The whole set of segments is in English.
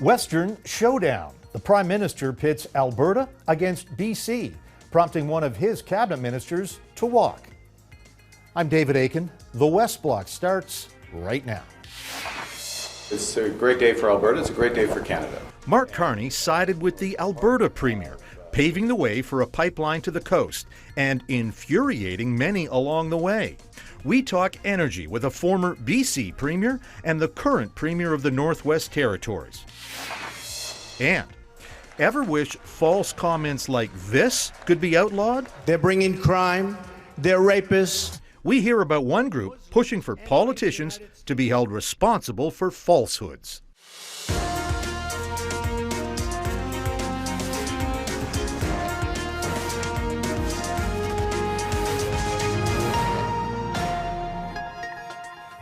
Western showdown. The Prime Minister pits Alberta against BC, prompting one of his cabinet ministers to walk. I'm David Akin. The West Block starts right now. It's a great day for Alberta. It's a great day for Canada. Mark Carney sided with the Alberta Premier, paving the way for a pipeline to the coast and infuriating many along the way. We talk energy with a former BC Premier and the current Premier of the Northwest Territories. And ever wish false comments like this could be outlawed? They're bringing crime. They're rapists. We hear about one group pushing for politicians to be held responsible for falsehoods.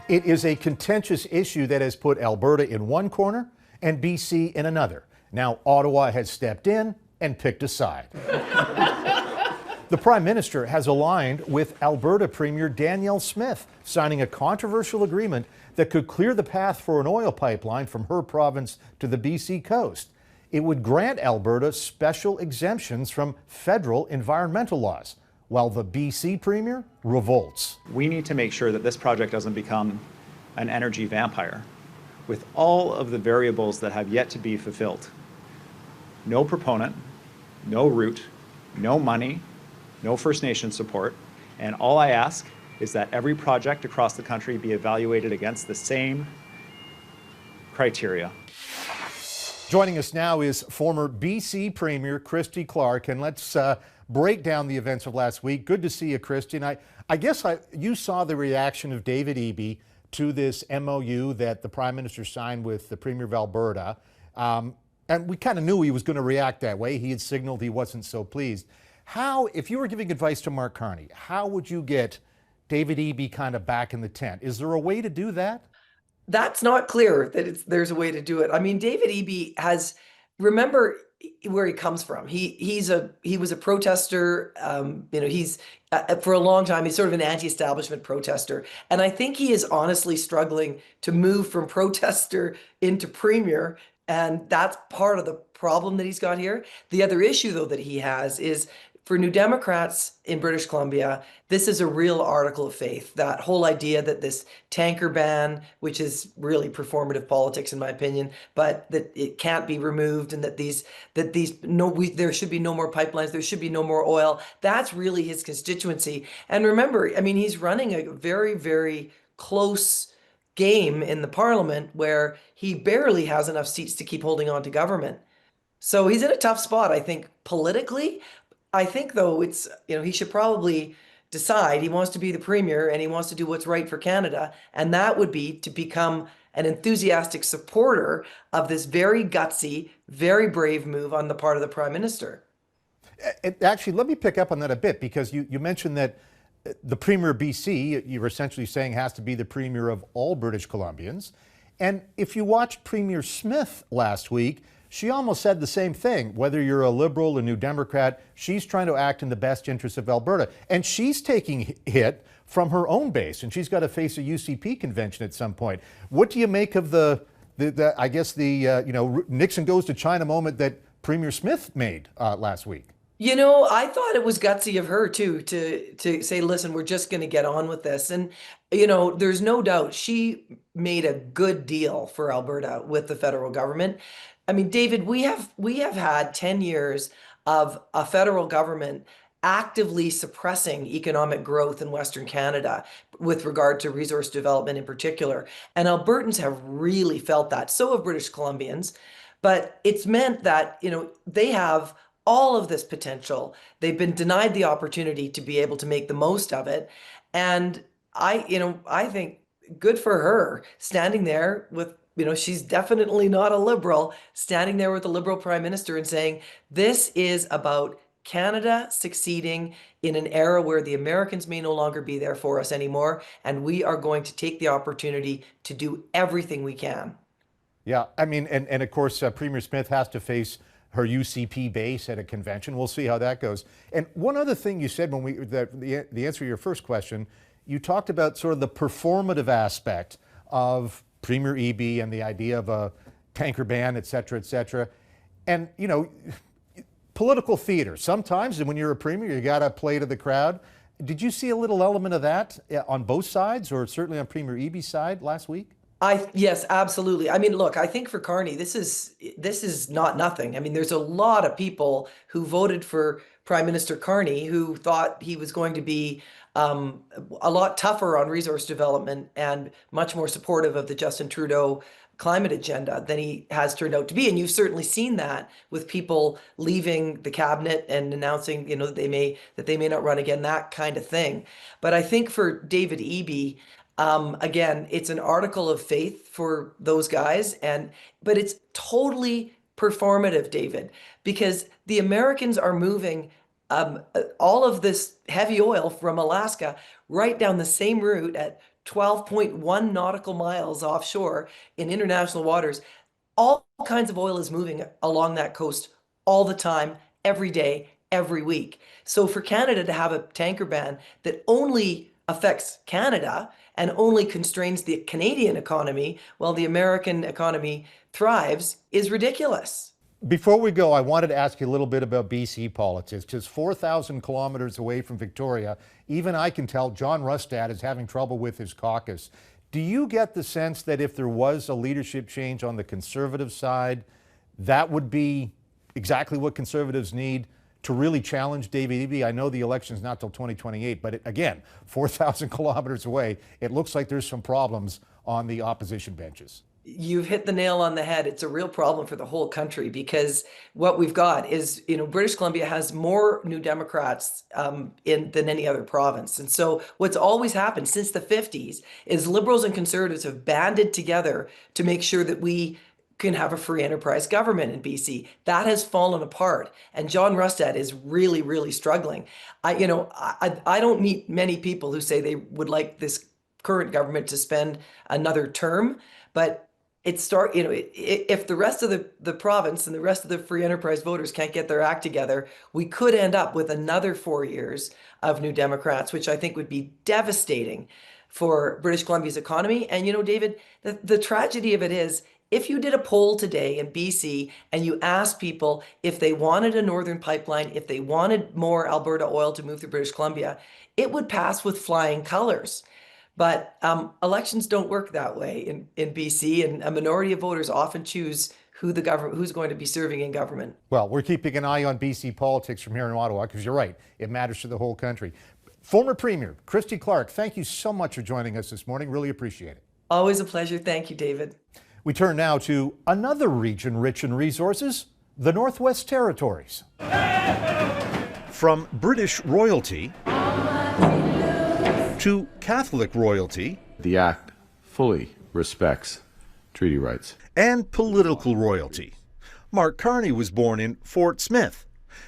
It is a contentious issue that has put Alberta in one corner and BC in another. Now Ottawa has stepped in and picked a side. The Prime Minister has aligned with Alberta Premier Danielle Smith, signing a controversial agreement that could clear the path for an oil pipeline from her province to the BC coast. It would grant Alberta special exemptions from federal environmental laws, while the BC Premier revolts. We need to make sure that this project doesn't become an energy vampire, with all of the variables that have yet to be fulfilled. No proponent, no route, no money, no First Nation support, and all I ask is that every project across the country be evaluated against the same criteria. Joining us now is former BC Premier Christy Clark, and let's break down the events of last week. Good to see you, Christy. And I guess you saw the reaction of David Eby to this MOU that the Prime Minister signed with the Premier of Alberta. And we kind of knew he was going to react that way. He had signaled he wasn't so pleased. How, if you were giving advice to Mark Carney, how would you get David Eby kind of back in the tent? Is there a way to do that? That's not clear that there's a way to do it. I mean, David Eby has, remember where he comes from. He was a protester. He's for a long time, he's sort of an anti-establishment protester. And I think he is honestly struggling to move from protester into premier. And that's part of the problem that he's got here. The other issue, though, that he has is for New Democrats in British Columbia, this is a real article of faith. That whole idea that this tanker ban, which is really performative politics in my opinion, but that it can't be removed, and that there should be no more pipelines, there should be no more oil. That's really his constituency. And remember, I mean, he's running a very, very close game in the Parliament where he barely has enough seats to keep holding on to government. So he's in a tough spot, I think, politically. I think, though, he should probably decide he wants to be the premier and he wants to do what's right for Canada. And that would be to become an enthusiastic supporter of this very gutsy, very brave move on the part of the Prime Minister. Actually, let me pick up on that a bit, because you mentioned that the Premier of BC, you were essentially saying, has to be the Premier of all British Columbians. And if you watched Premier Smith last week, she almost said the same thing. Whether you're a Liberal, a New Democrat, she's trying to act in the best interests of Alberta. And she's taking hit from her own base, and she's got to face a UCP convention at some point. What do you make of the Nixon goes to China moment that Premier Smith made last week? I thought it was gutsy of her, too, to say, listen, we're just going to get on with this. And, there's no doubt she made a good deal for Alberta with the federal government. I mean, David, we have had 10 years of a federal government actively suppressing economic growth in Western Canada with regard to resource development in particular. And Albertans have really felt that. So have British Columbians. But it's meant that, they have all of this potential. They've been denied the opportunity to be able to make the most of it. And I think good for her standing there with, she's definitely not a Liberal, standing there with the Liberal Prime Minister and saying, this is about Canada succeeding in an era where the Americans may no longer be there for us anymore. And we are going to take the opportunity to do everything we can. Yeah, I mean, and of course, Premier Smith has to face her UCP base at a convention. We'll see how that goes. And one other thing you said when the answer to your first question, you talked about sort of the performative aspect of Premier Eby and the idea of a tanker ban, et cetera, and political theater. Sometimes when you're a premier, you got to play to the crowd. Did you see a little element of that on both sides, or certainly on Premier Eby's side last week? Yes, absolutely. I mean, look, I think for Carney, this is not nothing. I mean, there's a lot of people who voted for Prime Minister Carney who thought he was going to be a lot tougher on resource development and much more supportive of the Justin Trudeau climate agenda than he has turned out to be. And you've certainly seen that with people leaving the cabinet and announcing, that they may not run again, that kind of thing. But I think for David Eby, again, it's an article of faith for those guys, but it's totally performative, David, because the Americans are moving all of this heavy oil from Alaska right down the same route at 12.1 nautical miles offshore in international waters. All kinds of oil is moving along that coast all the time, every day, every week. So for Canada to have a tanker ban that only affects Canada and only constrains the Canadian economy while the American economy thrives is ridiculous. Before we go, I wanted to ask you a little bit about BC politics, because 4,000 kilometers away from Victoria, even I can tell John Rustad is having trouble with his caucus. Do you get the sense that if there was a leadership change on the Conservative side, that would be exactly what Conservatives need to really challenge David Eby? I know the election's not till 2028, but again, 4,000 kilometers away, it looks like there's some problems on the opposition benches. You've hit the nail on the head. It's a real problem for the whole country, because what we've got is, British Columbia has more New Democrats than any other province. And so what's always happened since the 50s is Liberals and Conservatives have banded together to make sure that we can have a free enterprise government in BC. That has fallen apart. And John Rustad is really, really struggling. I don't meet many people who say they would like this current government to spend another term, but if the rest of the province and the rest of the free enterprise voters can't get their act together, we could end up with another 4 years of New Democrats, which I think would be devastating for British Columbia's economy. And David, the tragedy of it is, if you did a poll today in BC and you asked people if they wanted a northern pipeline, if they wanted more Alberta oil to move through British Columbia, it would pass with flying colors. But elections don't work that way in BC, and a minority of voters often choose who's going to be serving in government. Well, we're keeping an eye on BC politics from here in Ottawa, because you're right, it matters to the whole country. Former Premier Christy Clark, thank you so much for joining us this morning. Really appreciate it. Always a pleasure. Thank you, David. We turn now to another region rich in resources, the Northwest Territories. From British royalty to Catholic royalty, the Act fully respects treaty rights. And political royalty. Mark Carney was born in Fort Smith.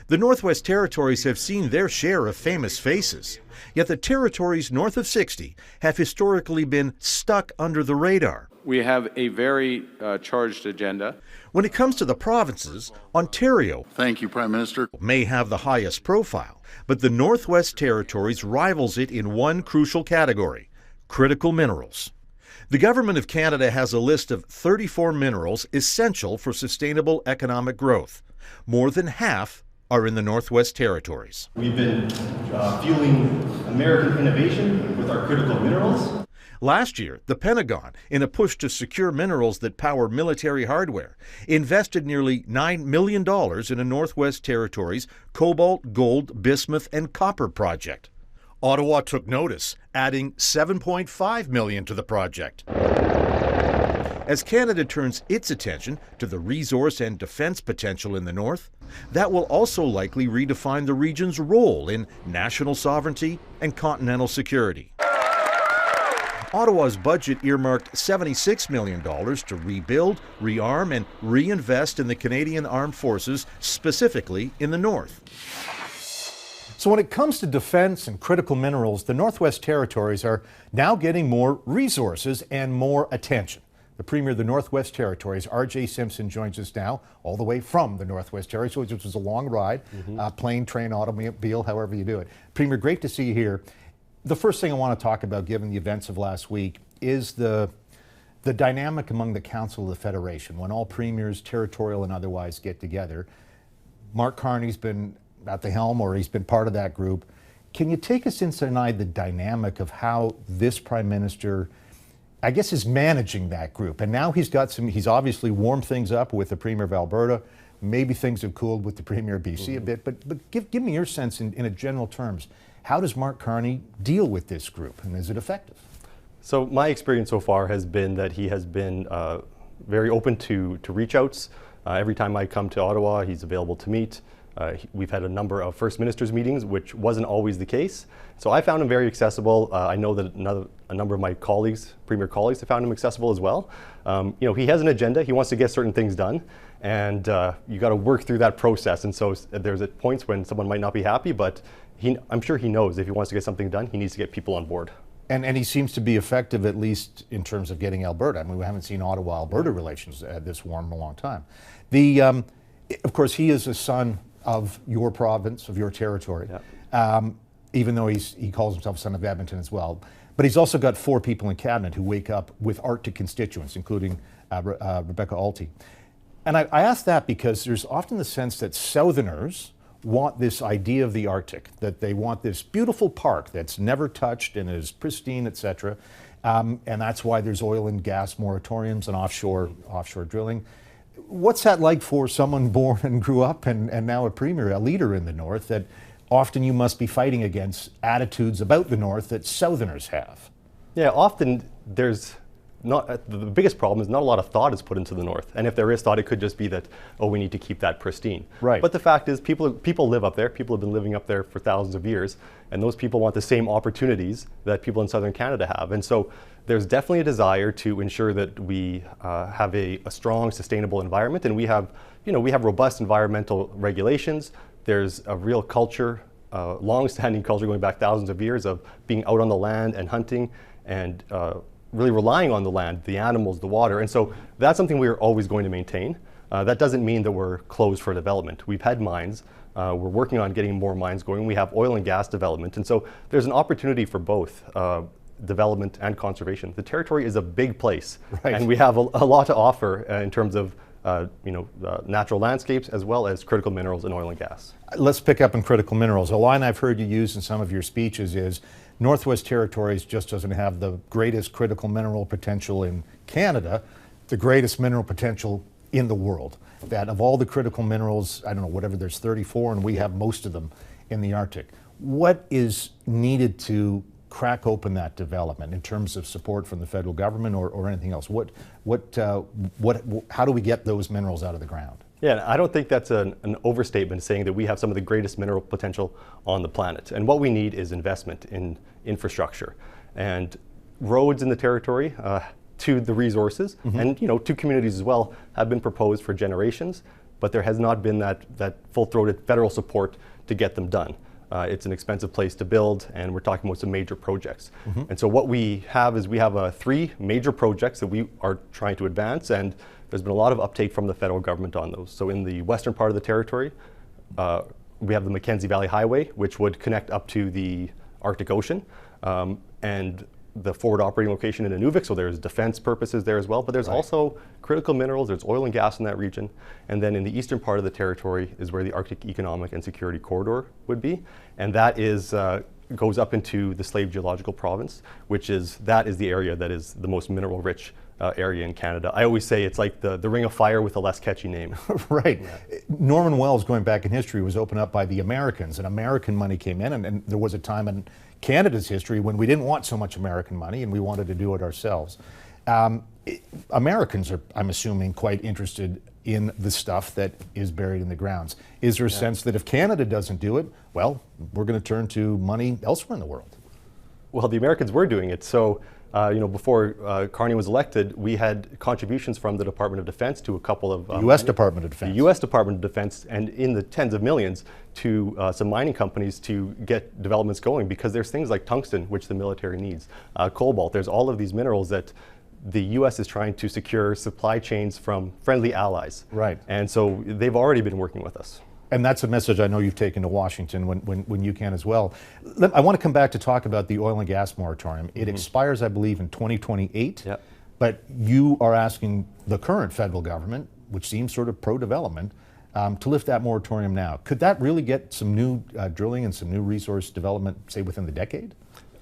The Northwest Territories have seen their share of famous faces, yet the territories north of 60 have historically been stuck under the radar. We have a very charged agenda. When it comes to the provinces, Ontario, Thank you, Prime Minister, may have the highest profile, but the Northwest Territories rivals it in one crucial category: critical minerals. The Government of Canada has a list of 34 minerals essential for sustainable economic growth. More than half are in the Northwest Territories. We've been fueling American innovation with our critical minerals. Last year, the Pentagon, in a push to secure minerals that power military hardware, invested nearly $9 million in a Northwest Territories cobalt, gold, bismuth, and copper project. Ottawa took notice, adding $7.5 million to the project. As Canada turns its attention to the resource and defense potential in the north, that will also likely redefine the region's role in national sovereignty and continental security. Ottawa's budget earmarked $76 million to rebuild, rearm, and reinvest in the Canadian Armed Forces, specifically in the north. So when it comes to defense and critical minerals, the Northwest Territories are now getting more resources and more attention. The Premier of the Northwest Territories, R.J. Simpson, joins us now, all the way from the Northwest Territories, which was a long ride, plane, train, automobile, however you do it. Premier, great to see you here. The first thing I want to talk about, given the events of last week, is the the dynamic among the Council of the Federation, when all premiers, territorial and otherwise, get together. Mark Carney's been at the helm, or he's been part of that group. Can you take us inside the dynamic of how this Prime Minister, I guess, is managing that group? And now he's obviously warmed things up with the Premier of Alberta. Maybe things have cooled with the Premier of BC a bit, but give me your sense in a general terms. How does Mark Carney deal with this group, and is it effective? So my experience so far has been that he has been very open to reach outs. Every time I come to Ottawa, he's available to meet. We've had a number of First Ministers meetings, which wasn't always the case. So I found him very accessible. I know that a number of my colleagues, Premier colleagues, have found him accessible as well. He has an agenda. He wants to get certain things done, and you got to work through that process. And so there's at points when someone might not be happy, but I'm sure he knows if he wants to get something done, he needs to get people on board. And he seems to be effective, at least in terms of getting Alberta. I mean, we haven't seen Ottawa-Alberta relations this warm in a long time. Of course, he is a son of your province, of your territory, even though he calls himself son of Edmonton as well. But he's also got 4 people in cabinet who wake up with Arctic constituents, including Rebecca Alty. And I ask that because there's often the sense that Southerners want this idea of the Arctic, that they want this beautiful park that's never touched and is pristine, etc. And that's why there's oil and gas moratoriums and offshore drilling. What's that like for someone born and grew up and now a premier, a leader in the North, that often you must be fighting against attitudes about the North that Southerners have? Yeah, often there's not, the biggest problem is not a lot of thought is put into the North. And if there is thought, it could just be that, oh, we need to keep that pristine. Right. But the fact is, people live up there. People have been living up there for thousands of years. And those people want the same opportunities that people in Southern Canada have. And so there's definitely a desire to ensure that we have a strong, sustainable environment. And we have robust environmental regulations. There's a real culture, long-standing culture going back thousands of years of being out on the land and hunting and really relying on the land, the animals, the water. And so that's something we're always going to maintain. That doesn't mean that we're closed for development. We've had mines. We're working on getting more mines going. We have oil and gas development. And so there's an opportunity for both development and conservation. The territory is a big place. Right. And we have a lot to offer in terms of natural landscapes as well as critical minerals and oil and gas. Let's pick up on critical minerals. A line I've heard you use in some of your speeches is Northwest Territories just doesn't have the greatest critical mineral potential in Canada, the greatest mineral potential in the world. That of all the critical minerals, I don't know, whatever, there's 34, and we have most of them in the Arctic. What is needed to crack open that development in terms of support from the federal government or anything else? How do we get those minerals out of the ground? Yeah, I don't think that's an overstatement saying that we have some of the greatest mineral potential on the planet. And what we need is investment in infrastructure and roads in the territory to the resources and to communities as well have been proposed for generations, but there has not been that full-throated federal support to get them done. It's an expensive place to build, and we're talking about some major projects. And so what we have is 3 major projects that we are trying to advance, and there's been a lot of uptake from the federal government on those. So in the western part of the territory, we have the Mackenzie Valley Highway, which would connect up to the Arctic Ocean, and the forward operating location in Inuvik, so there's defense purposes there as well, but there's also critical minerals, there's oil and gas in that region, and then in the eastern part of the territory is where the Arctic Economic and Security Corridor would be, and that is goes up into the Slave Geological Province, that is the area that is the most mineral-rich area in Canada. I always say it's like the Ring of Fire with a less catchy name. Right. Yeah. Norman Wells, going back in history, was opened up by the Americans, and American money came in, and there was a time in Canada's history when we didn't want so much American money and we wanted to do it ourselves. Americans are, I'm assuming, quite interested in the stuff that is buried in the grounds. Is there a sense that if Canada doesn't do it, well, we're going to turn to money elsewhere in the world? Well, the Americans were doing it. So, before Carney was elected, we had contributions from the Department of Defense to a couple of... U.S. Department of Defense. The U.S. Department of Defense, and in the tens of millions to some mining companies to get developments going, because there's things like tungsten, which the military needs, cobalt. There's all of these minerals that the U.S. is trying to secure supply chains from friendly allies. Right. And so they've already been working with us. And that's a message I know you've taken to Washington when you can as well. I want to come back to talk about the oil and gas moratorium. It expires, I believe, in 2028. Yep. but you are asking the current federal government, which seems sort of pro-development, to lift that moratorium now. Could that really get some new drilling and some new resource development, say, within the decade?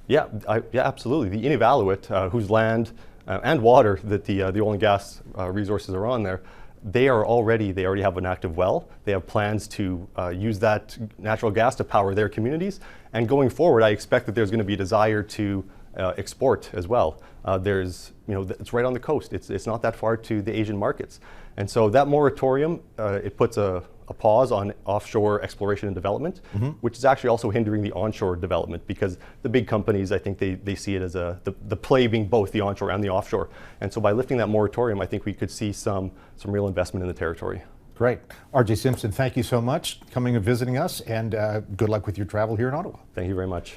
Yeah, absolutely. The Inuvialuit, whose land and water that the oil and gas resources are on there, they already have an active well. They have plans to use that natural gas to power their communities. And going forward, I expect that there's going to be a desire to export as well. It's right on the coast. It's not that far to the Asian markets. And so that moratorium, it puts a pause on offshore exploration and development, which is actually also hindering the onshore development, because the big companies, I think they see it as the play being both the onshore and the offshore. And so by lifting that moratorium, I think we could see some real investment in the territory. Great. R.J. Simpson, thank you so much for coming and visiting us, and good luck with your travel here in Ottawa. Thank you very much.